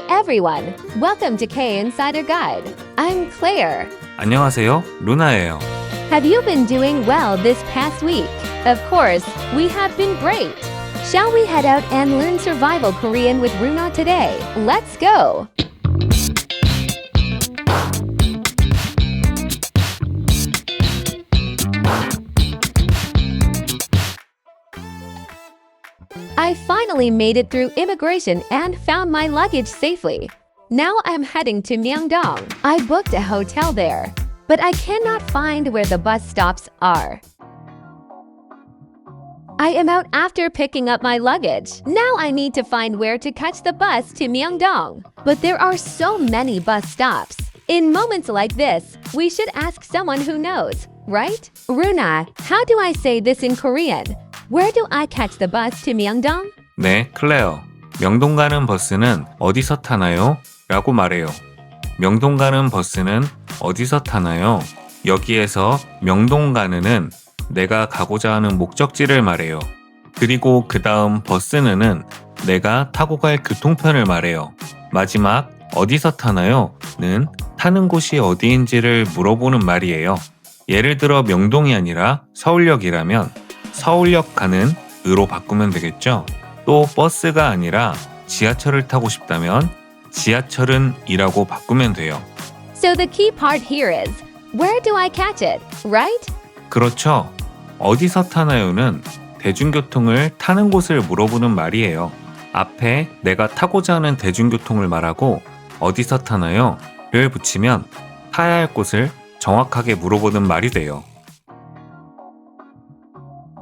Hi everyone! Welcome to K Insider Guide. I'm Claire. 안녕하세요, 루나예요. Have you been doing well this past week? Of course, we have been great. Shall we head out and learn survival Korean with Runa today? Let's go! I finally made it through immigration and found my luggage safely. Now I'm heading to Myeongdong. I booked a hotel there, but I cannot find where the bus stops are. I am out after picking up my luggage. Now I need to find where to catch the bus to Myeongdong. But there are so many bus stops. In moments like this, we should ask someone who knows, right? Runa, how do I say this in Korean? Where do I catch the bus to Myeongdong? 네, 클레어. 명동 가는 버스는 어디서 타나요? 라고 말해요. 명동 가는 버스는 어디서 타나요? 여기에서 명동 가는은 내가 가고자 하는 목적지를 말해요. 그리고 그 다음 버스는은 내가 타고 갈 교통편을 말해요. 마지막 어디서 타나요? 는 타는 곳이 어디인지를 물어보는 말이에요. 예를 들어 명동이 아니라 서울역이라면 서울역 가는 으로 바꾸면 되겠죠? 또 버스가 아니라 지하철을 타고 싶다면 지하철은 이라고 바꾸면 돼요. So the key part here is, where do I catch it, right? 그렇죠. 어디서 타나요는 대중교통을 타는 곳을 물어보는 말이에요. 앞에 내가 타고자 하는 대중교통을 말하고 어디서 타나요? 를 붙이면 타야 할 곳을 정확하게 물어보는 말이 돼요.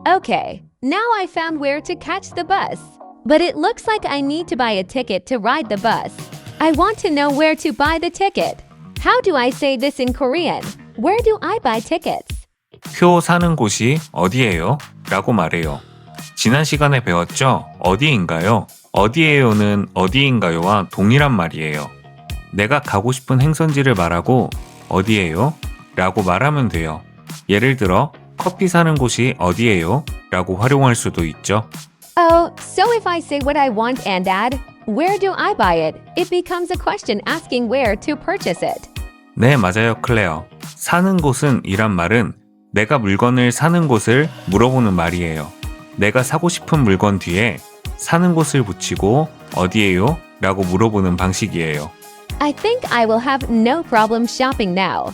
Okay, now I found where to catch the bus. But it looks like I need to buy a ticket to ride the bus. I want to know where to buy the ticket. How do I say this in Korean? Where do I buy tickets? 표 사는 곳이 어디예요? 라고 말해요. 지난 시간에 배웠죠? 어디인가요? 어디예요는 어디인가요와 동일한 말이에요. 내가 가고 싶은 행선지를 말하고 어디예요? 라고 말하면 돼요. 예를 들어 커피 사는 곳이 어디예요? 라고 활용할 수도 있죠. Oh, so if I say what I want and add, where do I buy it? It becomes a question asking where to purchase it. 네, 맞아요, 클레어. 사는 곳은 이란 말은 내가 물건을 사는 곳을 물어보는 말이에요. 내가 사고 싶은 물건 뒤에 사는 곳을 붙이고 어디예요? 라고 물어보는 방식이에요. I think I will have no problem shopping now.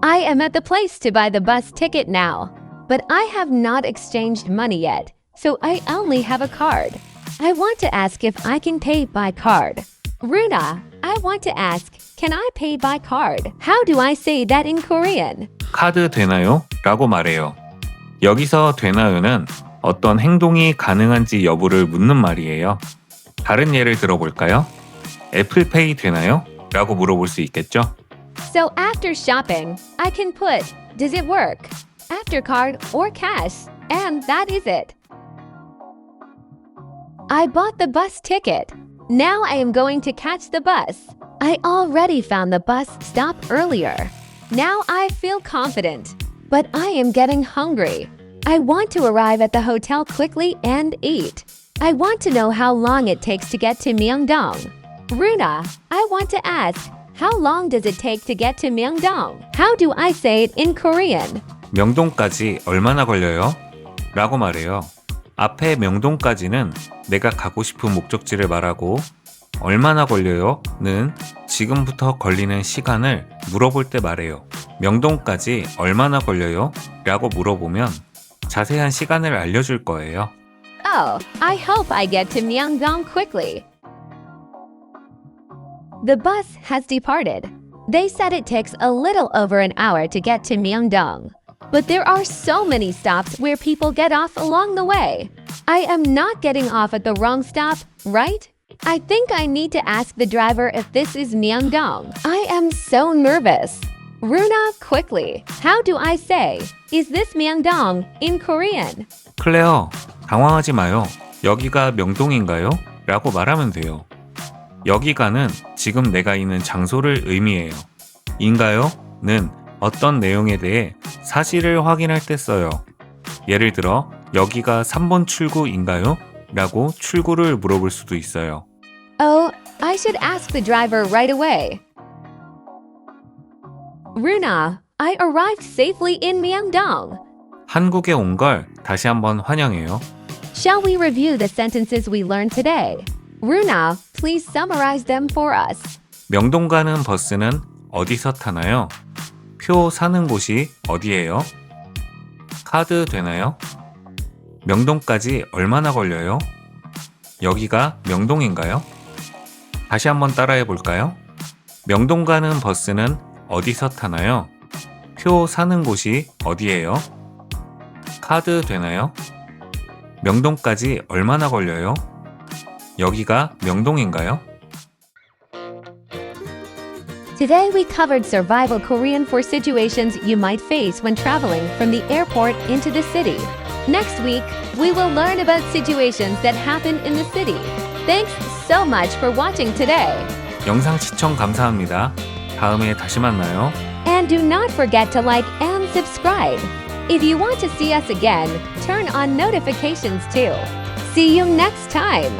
I am at the place to buy the bus ticket now, but I have not exchanged money yet, so I only have a card. I want to ask if I can pay by card. Runa, I want to ask, can I pay by card? How do I say that in Korean? 카드 되나요? 라고 말해요. 여기서 되나요는 어떤 행동이 가능한지 여부를 묻는 말이에요. 다른 예를 들어볼까요? 애플페이 되나요? 라고 물어볼 수 있겠죠? So after shopping, I can put, does it work? After card or cash, and that is it. I bought the bus ticket. Now I am going to catch the bus. I already found the bus stop earlier. Now I feel confident, but I am getting hungry. I want to arrive at the hotel quickly and eat. I want to know how long it takes to get to Myeongdong. Runa, I want to ask, how long does it take to get to Myeongdong? How do I say it in Korean? 명동까지 얼마나 걸려요? 라고 말해요. 앞에 명동까지는 내가 가고 싶은 목적지를 말하고 얼마나 걸려요? 는 지금부터 걸리는 시간을 물어볼 때 말해요. 명동까지 얼마나 걸려요? 라고 물어보면 자세한 시간을 알려줄 거예요. Oh, I hope I get to Myeongdong quickly. The bus has departed. They said it takes a little over an hour to get to Myeongdong. But there are so many stops where people get off along the way. I am not getting off at the wrong stop, right? I think I need to ask the driver if this is Myeongdong. I am so nervous. Runa, quickly. How do I say, is this Myeongdong in Korean? 클레어, 당황하지 마요. 여기가 명동인가요? 라고 말하면 돼요. 여기가는 지금 내가 있는 장소를 의미해요. 인가요? 는 어떤 내용에 대해 사실을 확인할 때 써요. 예를 들어 여기가 3번 출구인가요? 라고 출구를 물어볼 수도 있어요. Oh, I should ask the driver right away. Runa, I arrived safely in Myeongdong. 한국에 온 걸 다시 한번 환영해요. Shall we review the sentences we learned today? Runa, please summarize them for us. 명동 가는 버스는 어디서 타나요? 표 사는 곳이 어디예요? 카드 되나요? 명동까지 얼마나 걸려요? 여기가 명동인가요? 다시 한번 따라해 볼까요? 명동 가는 버스는 어디서 타나요? 표 사는 곳이 어디예요? 카드 되나요? 명동까지 얼마나 걸려요? 여기가 명동인가요? Today we covered survival Korean for situations you might face when traveling from the airport into the city. Next week, we will learn about situations that happen in the city. Thanks so much for watching today. 영상 시청 감사합니다. 다음에 다시 만나요. And do not forget to like and subscribe. If you want to see us again, turn on notifications too. See you next time.